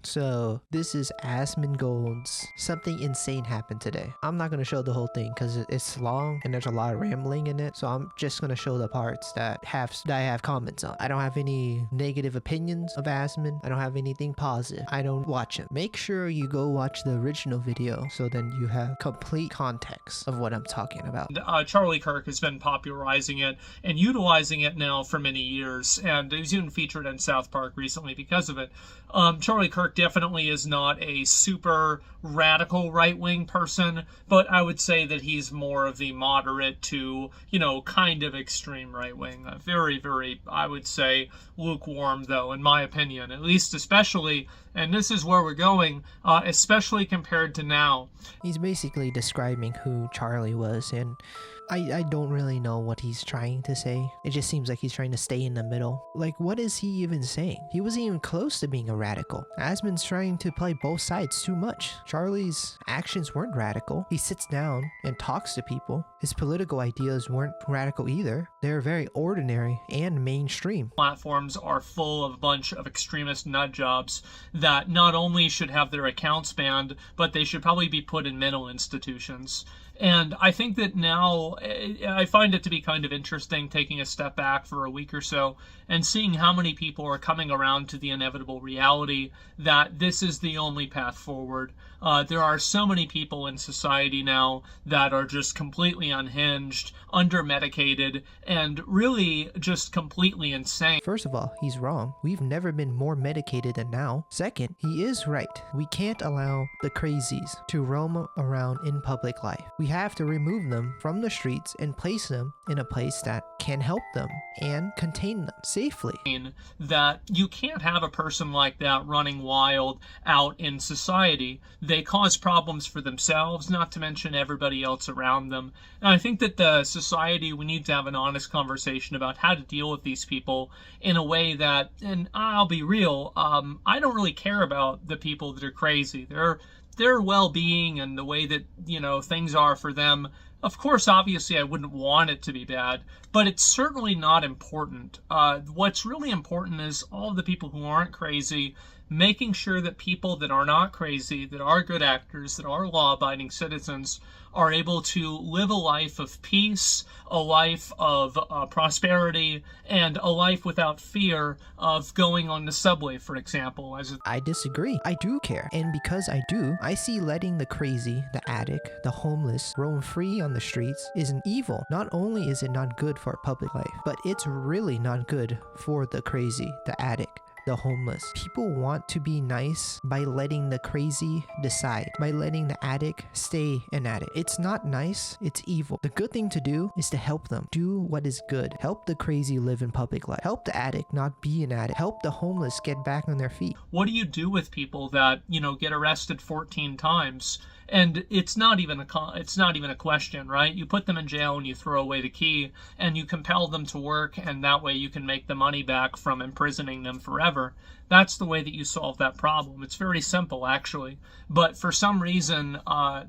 So this is Asmongold's Something Insane Happened Today. I'm not going to show the whole thing because it's long and there's a lot of rambling in it. So I'm just going to show the parts that I have comments on. I don't have any negative opinions of Asmon. I don't have anything positive. I don't watch him. Make sure you go watch the original video so then you have complete context of what I'm talking about. Charlie Kirk has been popularizing it and utilizing it now for many years, and he was even featured in South Park recently because of it. Charlie Kirk definitely is not a super radical right-wing person, but I would say that he's more of the moderate to, kind of extreme right-wing. Very, very, I would say, lukewarm, though, in my opinion, at least especially, and this is where we're going, especially compared to now. He's basically describing who Charlie was, and I don't really know what he's trying to say. It just seems like he's trying to stay in the middle. Like, what is he even saying? He wasn't even close to being a radical. Asmon's trying to play both sides too much. Charlie's actions weren't radical. He sits down and talks to people. His political ideas weren't radical either. They're very ordinary and mainstream. Platforms are full of a bunch of extremist nut jobs that not only should have their accounts banned, but they should probably be put in mental institutions. And I think that now I find it to be kind of interesting taking a step back for a week or so and seeing how many people are coming around to the inevitable reality that this is the only path forward. There are so many people in society now that are just completely unhinged, under-medicated, and really just completely insane. First of all, he's wrong. We've never been more medicated than now. Second, he is right. We can't allow the crazies to roam around in public life. We have to remove them from the streets and place them in a place that can help them and contain them safely. That you can't have a person like that running wild out in society. They cause problems for themselves, not to mention everybody else around them. And I think that the society, we need to have an honest conversation about how to deal with these people in a way that, and I'll be real, I don't really care about the people that are crazy. Their well-being and the way that, things are for them. Of course, obviously, I wouldn't want it to be bad, but it's certainly not important. What's really important is all of the people who aren't crazy, making sure that people that are not crazy, that are good actors, that are law-abiding citizens, are able to live a life of peace, a life of prosperity, and a life without fear of going on the subway, for example. I disagree. I do care. And because I do, I see letting the crazy, the addict, the homeless roam free on the streets is an evil. Not only is it not good for public life, but it's really not good for the crazy, the addict, the homeless. People want to be nice by letting the crazy decide, by letting the addict stay an addict. It's not nice, it's evil. The good thing to do is to help them. Do what is good. Help the crazy live in public life. Help the addict not be an addict. Help the homeless get back on their feet. What do you do with people that, get arrested 14 times? And it's not even a question, right? You put them in jail and you throw away the key and you compel them to work, and that way you can make the money back from imprisoning them forever. That's the way that you solve that problem. It's very simple, actually. But for some reason,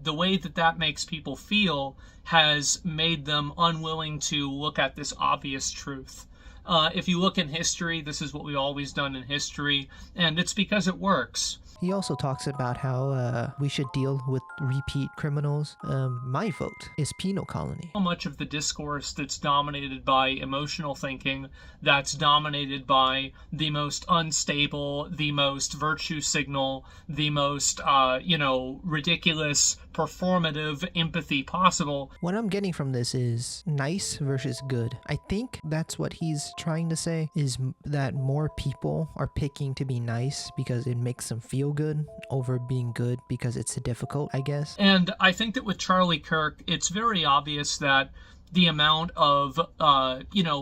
the way that makes people feel has made them unwilling to look at this obvious truth. If you look in history, this is what we've always done in history, and it's because it works. He also talks about how we should deal with repeat criminals. My vote is penal colony. So much of the discourse that's dominated by emotional thinking, that's dominated by the most unstable, the most virtue signal, the most, ridiculous, performative empathy possible. What I'm getting from this is nice versus good. I think that's what he's trying to say, is that more people are picking to be nice because it makes them feel good over being good because it's difficult, I guess. And I think that with Charlie Kirk, it's very obvious that the amount of,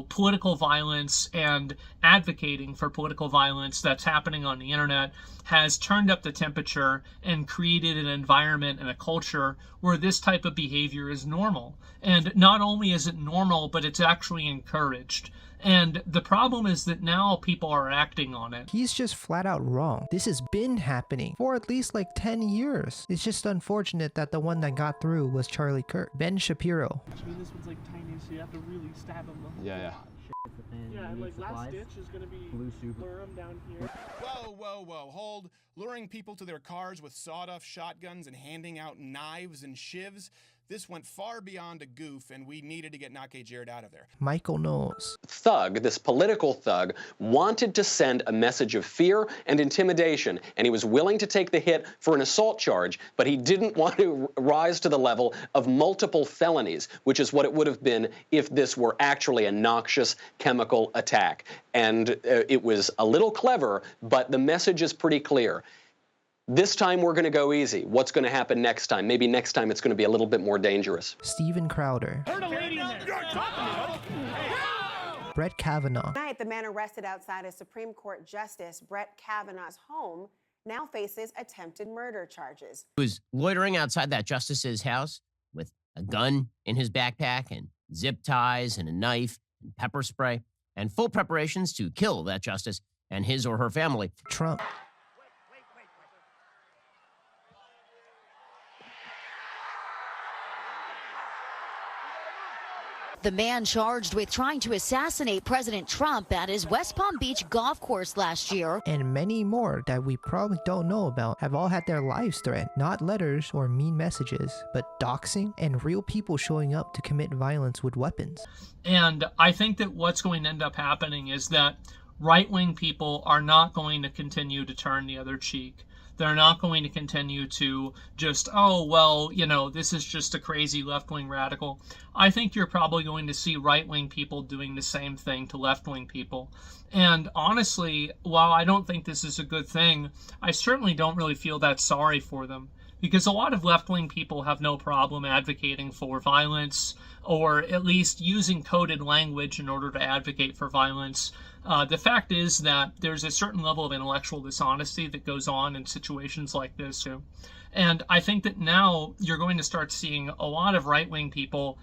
political violence and advocating for political violence that's happening on the internet has turned up the temperature and created an environment and a culture where this type of behavior is normal. And not only is it normal, but it's actually encouraged. And the problem is that now people are acting on it. He's just flat out wrong. This has been happening for at least like 10 years. It's just unfortunate that the one that got through was Charlie Kirk. Ben Shapiro. I mean, this one's like tiny, so you have to really stab him. Yeah. Yeah, and like last ditch is gonna be lure them down here. Whoa, whoa, whoa, hold. Luring people to their cars with sawed-off shotguns and handing out knives and shivs. This went far beyond a goof, and we needed to get Nake Jared out of there. Michael Knowles. Thug, this political thug, wanted to send a message of fear and intimidation, and he was willing to take the hit for an assault charge, but he didn't want to rise to the level of multiple felonies, which is what it would have been if this were actually a noxious chemical attack. And it was a little clever, but the message is pretty clear. This time we're going to go easy. What's going to happen next time? Maybe next time it's going to be a little bit more dangerous. Stephen Crowder. Heard a lady in there. Brett Kavanaugh. Tonight, the man arrested outside a Supreme Court Justice Brett Kavanaugh's home now faces attempted murder charges. He was loitering outside that justice's house with a gun in his backpack and zip ties and a knife and pepper spray and full preparations to kill that justice and his or her family. Trump. The man charged with trying to assassinate President Trump at his West Palm Beach golf course last year. And many more that we probably don't know about have all had their lives threatened. Not letters or mean messages, but doxing and real people showing up to commit violence with weapons. And I think that what's going to end up happening is that right-wing people are not going to continue to turn the other cheek. They're not going to continue to just, oh, well, you know, this is just a crazy left-wing radical. I think you're probably going to see right-wing people doing the same thing to left-wing people. And honestly, while I don't think this is a good thing, I certainly don't really feel that sorry for them. Because a lot of left-wing people have no problem advocating for violence, or at least using coded language in order to advocate for violence. The fact is that there's a certain level of intellectual dishonesty that goes on in situations like this too. And I think that now you're going to start seeing a lot of right-wing people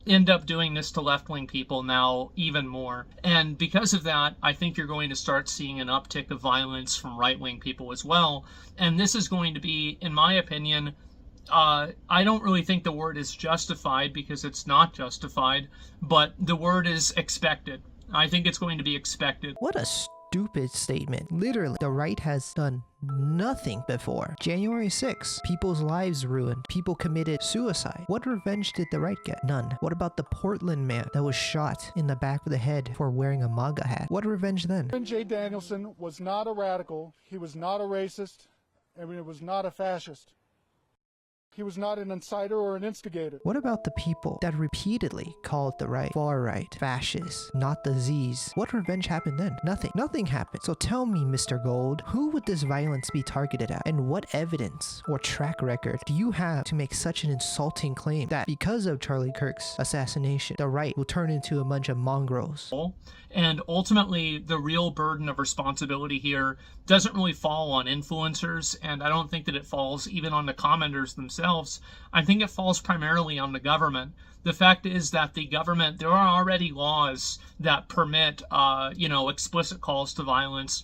end up doing this to left-wing people now even more. And because of that, I think you're going to start seeing an uptick of violence from right-wing people as well. And this is going to be, in my opinion, I don't really think the word is justified, because it's not justified, but the word is expected. I think it's going to be expected. What a stupid statement. Literally, the right has done nothing before. January 6th, people's lives ruined. People committed suicide. What revenge did the right get? None. What about the Portland man that was shot in the back of the head for wearing a MAGA hat? What revenge then? J. Danielson was not a radical. He was not a racist. And he was not a fascist. He was not an inciter or an instigator. What about the people that repeatedly called the right far right, fascist, not the Z's? What revenge happened then? Nothing. Nothing happened. So tell me, Mr. Gold, who would this violence be targeted at? And what evidence or track record do you have to make such an insulting claim that because of Charlie Kirk's assassination, the right will turn into a bunch of mongrels? And ultimately, the real burden of responsibility here doesn't really fall on influencers, and I don't think that it falls even on the commenters themselves. I think it falls primarily on the government. The fact is that the government, there are already laws that permit, explicit calls to violence.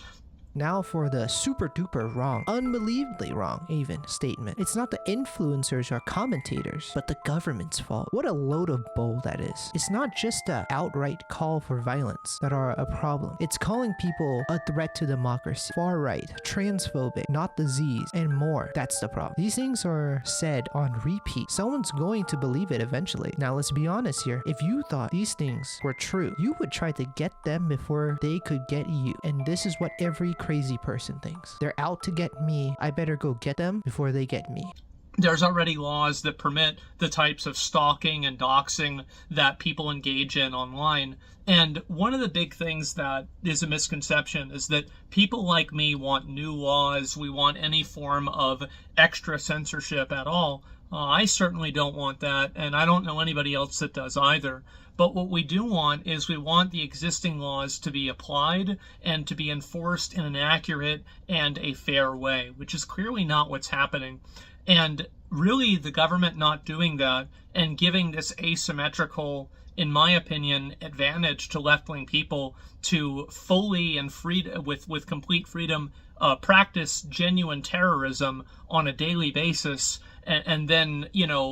Now for the super duper wrong, unbelievably wrong even statement. It's not the influencers or commentators, but the government's fault. What a load of bull that is. It's not just a outright call for violence that are a problem. It's calling people a threat to democracy, far right, transphobic, not the Z's, and more. That's the problem. These things are said on repeat. Someone's going to believe it eventually. Now let's be honest here. If you thought these things were true, you would try to get them before they could get you. And this is what every crazy person thinks. They're out to get me. I better go get them before they get me. There's already laws that permit the types of stalking and doxing that people engage in online. And one of the big things that is a misconception is that people like me want new laws. We want any form of extra censorship at all. I certainly don't want that, and I don't know anybody else that does either. But what we do want is we want the existing laws to be applied and to be enforced in an accurate and a fair way, which is clearly not what's happening. And really, the government not doing that and giving this asymmetrical, in my opinion, advantage to left-wing people to fully and with complete freedom practice genuine terrorism on a daily basis and then,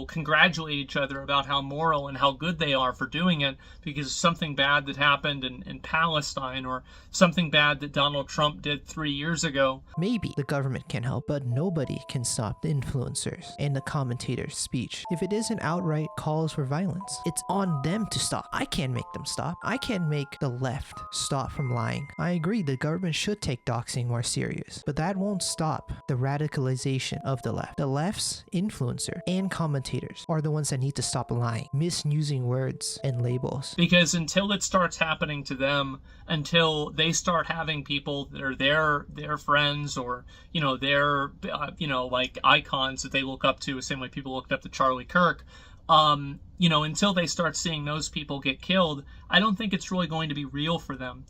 congratulate each other about how moral and how good they are for doing it because of something bad that happened in Palestine or something bad that Donald Trump did 3 years ago. Maybe the government can help, but nobody can stop the influencers and the commentators' speech. If it isn't outright calls for violence, it's on them to stop. I can't make them stop. I can't make the left stop from lying. I agree the government should take doxing more serious, but that won't stop the radicalization of the left. The left's influencer and commentators are the ones that need to stop lying, misusing words and labels. Because until it starts happening to them, until they start having people that are their friends or, their, like icons that they look up to, the same way people looked up to Charlie Kirk, until they start seeing those people get killed, I don't think it's really going to be real for them.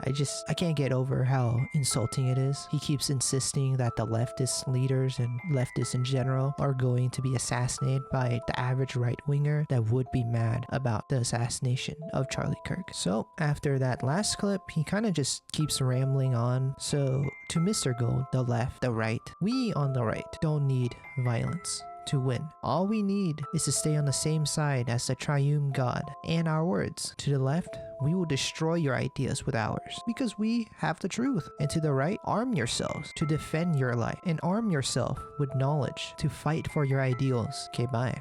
I can't get over how insulting it is. He keeps insisting that the leftist leaders and leftists in general are going to be assassinated by the average right-winger that would be mad about the assassination of Charlie Kirk. So after that last clip, he kind of just keeps rambling on. So to Mr. Gold, the left, the right, we on the right don't need violence to win. All we need is to stay on the same side as the triune God and our words. To the left, we will destroy your ideas with ours because we have the truth. And to the right, arm yourselves to defend your life and arm yourself with knowledge to fight for your ideals. Okay, bye.